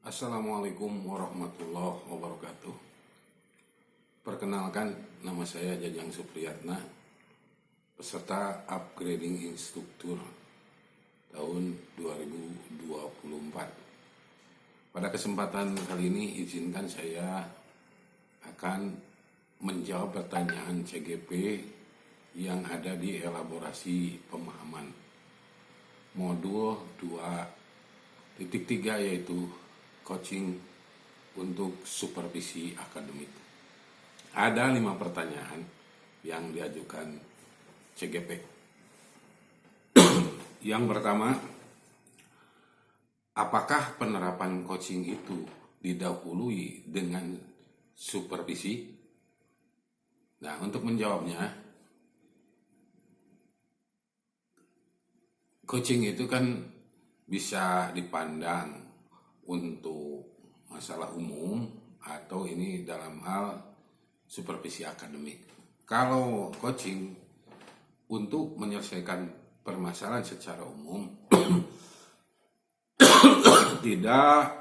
Assalamualaikum warahmatullahi wabarakatuh. Perkenalkan, nama saya Jajang Supriyatna, peserta upgrading instruktur tahun 2024. Pada kesempatan kali ini izinkan saya akan menjawab pertanyaan CGP yang ada di elaborasi pemahaman modul 2.3, yaitu coaching untuk supervisi akademik. Ada 5 pertanyaan yang diajukan CGP. Yang pertama, apakah penerapan coaching itu didahului dengan supervisi? Nah, untuk menjawabnya, coaching itu kan bisa dipandang untuk masalah umum atau ini dalam hal supervisi akademik. Kalau coaching untuk menyelesaikan permasalahan secara umum tidak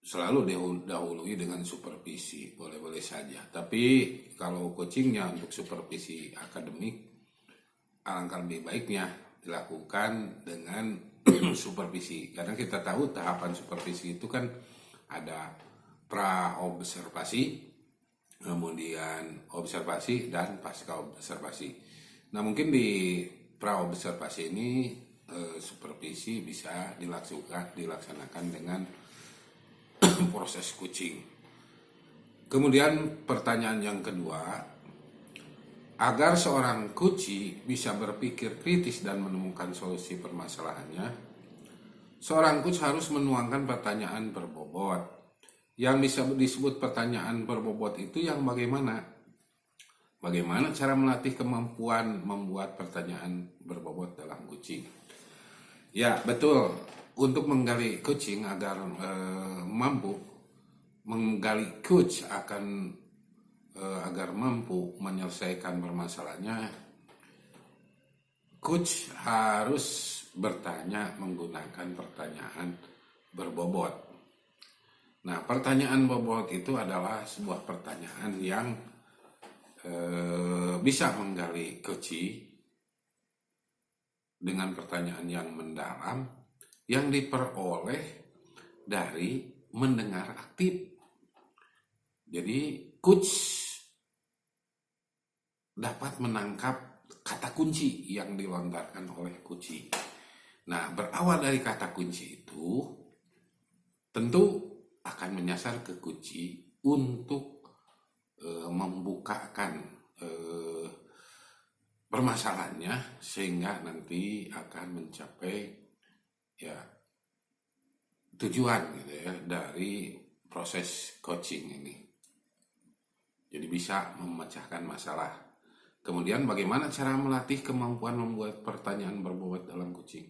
selalu didahului dengan supervisi, boleh-boleh saja. Tapi kalau coachingnya untuk supervisi akademik, alangkah lebih baiknya dilakukan dengan supervisi, karena kita tahu tahapan supervisi itu kan ada pra-observasi, kemudian observasi, dan pasca observasi. Nah, mungkin di pra-observasi ini supervisi bisa dilaksanakan dengan proses coaching. Kemudian pertanyaan yang kedua, agar seorang coach bisa berpikir kritis dan menemukan solusi permasalahannya, seorang coach harus menuangkan pertanyaan berbobot. Yang bisa disebut pertanyaan berbobot itu yang bagaimana? Bagaimana cara melatih kemampuan membuat pertanyaan berbobot dalam coaching? Ya, betul. Untuk menggali coaching agar mampu menggali coach agar mampu menyelesaikan permasalahannya, coach harus bertanya menggunakan pertanyaan berbobot. Nah, pertanyaan bobot itu adalah sebuah pertanyaan yang bisa menggali coach dengan pertanyaan yang mendalam yang diperoleh dari mendengar aktif. Jadi coach dapat menangkap kata kunci yang dilontarkan oleh coach. Nah, berawal dari kata kunci itu tentu akan menyasar ke coach untuk membukakan permasalahannya sehingga nanti akan mencapai ya tujuan gitu ya dari proses coaching ini. Jadi bisa memecahkan masalah. Kemudian bagaimana cara melatih kemampuan membuat pertanyaan berbobot dalam coaching?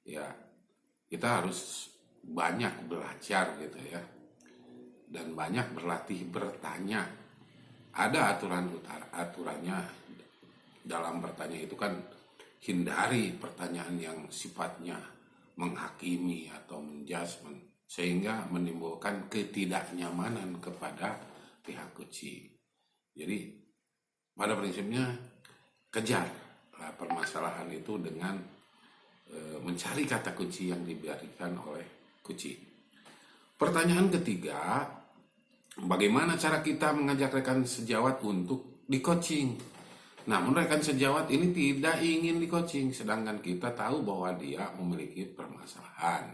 Ya, kita harus banyak belajar gitu ya. Dan banyak berlatih bertanya. Ada aturannya dalam bertanya itu kan, hindari pertanyaan yang sifatnya menghakimi atau menjudgment sehingga menimbulkan ketidaknyamanan kepada pihak coach. Jadi pada prinsipnya kejar permasalahan itu dengan mencari kata kunci yang diberikan oleh coach. Pertanyaan ketiga, bagaimana cara kita mengajak rekan sejawat untuk di coaching? Namun rekan sejawat ini tidak ingin di coaching, sedangkan kita tahu bahwa dia memiliki permasalahan.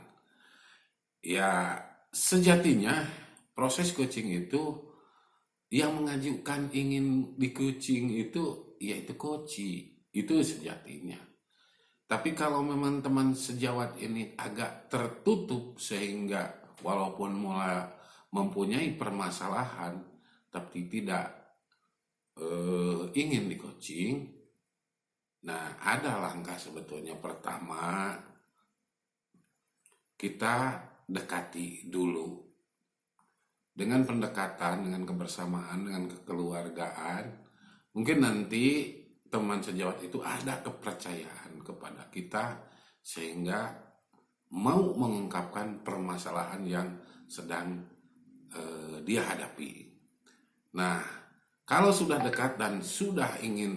Ya, sejatinya proses coaching itu yang mengajukan ingin di coaching itu yaitu coach, itu sejatinya. Tapi kalau memang teman sejawat ini agak tertutup sehingga walaupun mulai mempunyai permasalahan tapi tidak ingin di coaching, nah ada langkah sebetulnya. Pertama, kita dekati dulu. Dengan pendekatan, dengan kebersamaan, dengan kekeluargaan, mungkin nanti teman sejawat itu ada kepercayaan kepada kita sehingga mau mengungkapkan permasalahan yang sedang dia hadapi. Nah, kalau sudah dekat dan sudah ingin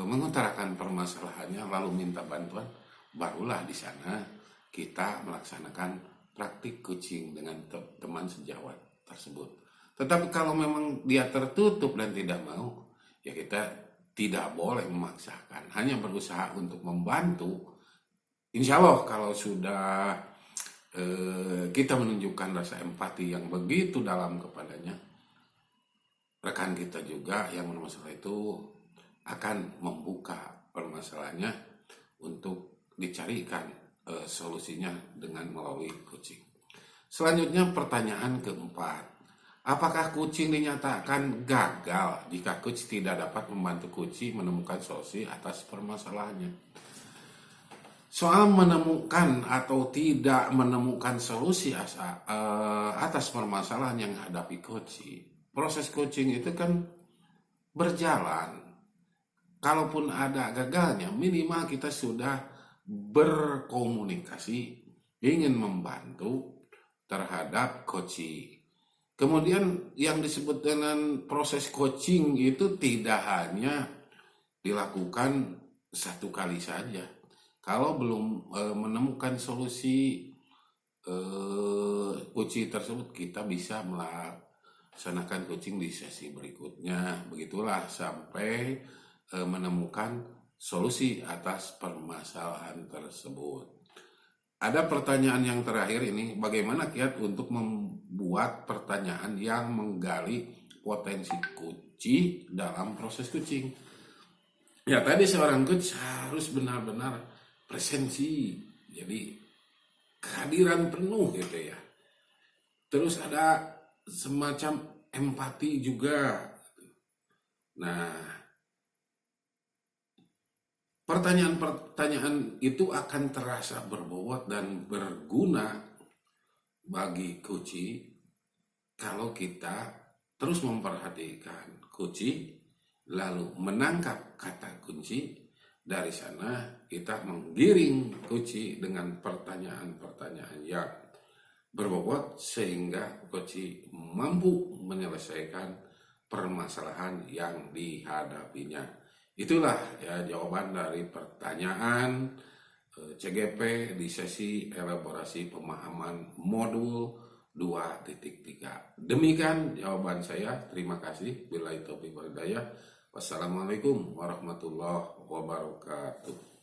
mengutarakan permasalahannya lalu minta bantuan, barulah di sana kita melaksanakan praktik coaching dengan teman sejawat tersebut. Tetapi kalau memang dia tertutup dan tidak mau, ya kita tidak boleh memaksakan, hanya berusaha untuk membantu. Insya Allah kalau sudah kita menunjukkan rasa empati yang begitu dalam kepadanya, rekan kita juga yang bermasalah itu akan membuka permasalahannya untuk dicarikan solusinya dengan melalui coaching. Selanjutnya pertanyaan keempat, apakah coaching dinyatakan gagal jika coach tidak dapat membantu coaching menemukan solusi atas permasalahannya? Soal menemukan atau tidak menemukan solusi atas permasalahan yang hadapi coaching, proses coaching itu kan berjalan. Kalaupun ada gagalnya, minimal kita sudah berkomunikasi ingin membantu terhadap coaching. Kemudian yang disebut dengan proses coaching itu tidak hanya dilakukan satu kali saja. Kalau belum menemukan solusi coaching tersebut, kita bisa melaksanakan coaching di sesi berikutnya. Begitulah sampai menemukan solusi atas permasalahan tersebut. Ada pertanyaan yang terakhir ini, bagaimana kiat untuk membuat pertanyaan yang menggali potensi coaching dalam proses coaching? Ya, tadi seorang coach harus benar-benar presensi, jadi kehadiran penuh gitu ya. Terus ada semacam empati juga. Nah, pertanyaan-pertanyaan itu akan terasa berbobot dan berguna bagi coaching kalau kita terus memperhatikan coaching, lalu menangkap kata kunci. Dari sana kita menggiring coaching dengan pertanyaan-pertanyaan yang berbobot sehingga coaching mampu menyelesaikan permasalahan yang dihadapinya. Itulah ya jawaban dari pertanyaan CGP di sesi elaborasi pemahaman modul 2.3. Demikian jawaban saya. Terima kasih. Billahi taufiq wal hidayah. Wassalamualaikum warahmatullahi wabarakatuh.